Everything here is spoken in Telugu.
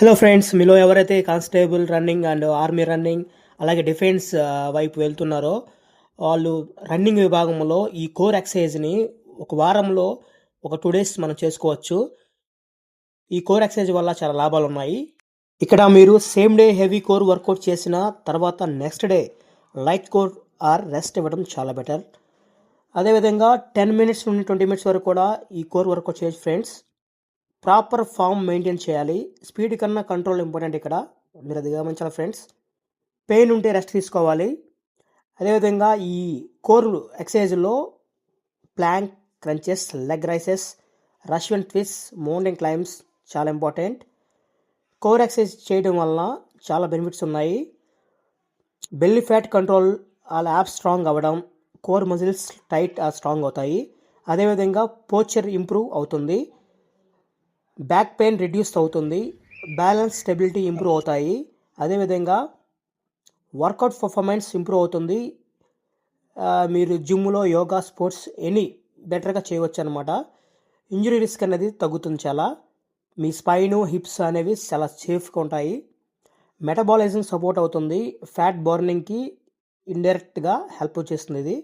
హలో ఫ్రెండ్స్, మీలో ఎవరైతే constable running and army running అలాగే డిఫెన్స్ వైపు వెళ్తున్నారో వాళ్ళు రన్నింగ్ విభాగంలో ఈ కోర్ ఎక్సర్సైజ్ని ఒక వారంలో ఒక 2 డేస్ మనం చేసుకోవచ్చు. ఈ కోర్ ఎక్సర్సైజ్ వల్ల చాలా లాభాలు ఉన్నాయి. ఇక్కడ మీరు same day heavy core workout చేసిన తర్వాత next day light core or rest ఇవ్వడం చాలా బెటర్. అదేవిధంగా 10 మినిట్స్ నుండి 20 మినిట్స్ వరకు కూడా ఈ కోర్ వర్కౌట్ చేయొచ్చు ఫ్రెండ్స్. ప్రాపర్ ఫామ్ మెయింటైన్ చేయాలి. స్పీడ్ కన్నా కంట్రోల్ ఇంపార్టెంట్ ఇక్కడ, మీరు అది గమనించాలి ఫ్రెండ్స్. పెయిన్ ఉంటే రెస్ట్ తీసుకోవాలి. అదేవిధంగా ఈ కోర్ ఎక్సర్సైజ్లో plank, crunches, leg raises, Russian twist, mountain climbs చాలా ఇంపార్టెంట్. కోర్ ఎక్సర్సైజ్ చేయడం వలన చాలా బెనిఫిట్స్ ఉన్నాయి. బెల్లీ ఫ్యాట్ కంట్రోల్, వాళ్ళ యాప్స్ స్ట్రాంగ్ అవ్వడం, కోర్ మజిల్స్ టైట్ స్ట్రాంగ్ అవుతాయి. అదేవిధంగా పోస్చర్ ఇంప్రూవ్ అవుతుంది, బ్యాక్ పెయిన్ రిడ్యూస్ అవుతుంది, బ్యాలెన్స్ స్టెబిలిటీ ఇంప్రూవ్ అవుతాయి. అదేవిధంగా వర్కౌట్ పర్ఫార్మెన్స్ ఇంప్రూవ్ అవుతుంది. మీరు జిమ్లో యోగా, స్పోర్ట్స్ ఎనీ బెటర్గా చేయవచ్చు అనమాట. ఇంజరీ రిస్క్ అనేది తగ్గుతుంది చాలా. మీ స్పైను, హిప్స్ అనేవి చాలా సేఫ్గా ఉంటాయి. మెటబాలిజం సపోర్ట్ అవుతుంది. ఫ్యాట్ బర్నింగ్కి ఇండైరెక్ట్గా హెల్ప్ చేస్తుంది ఇది.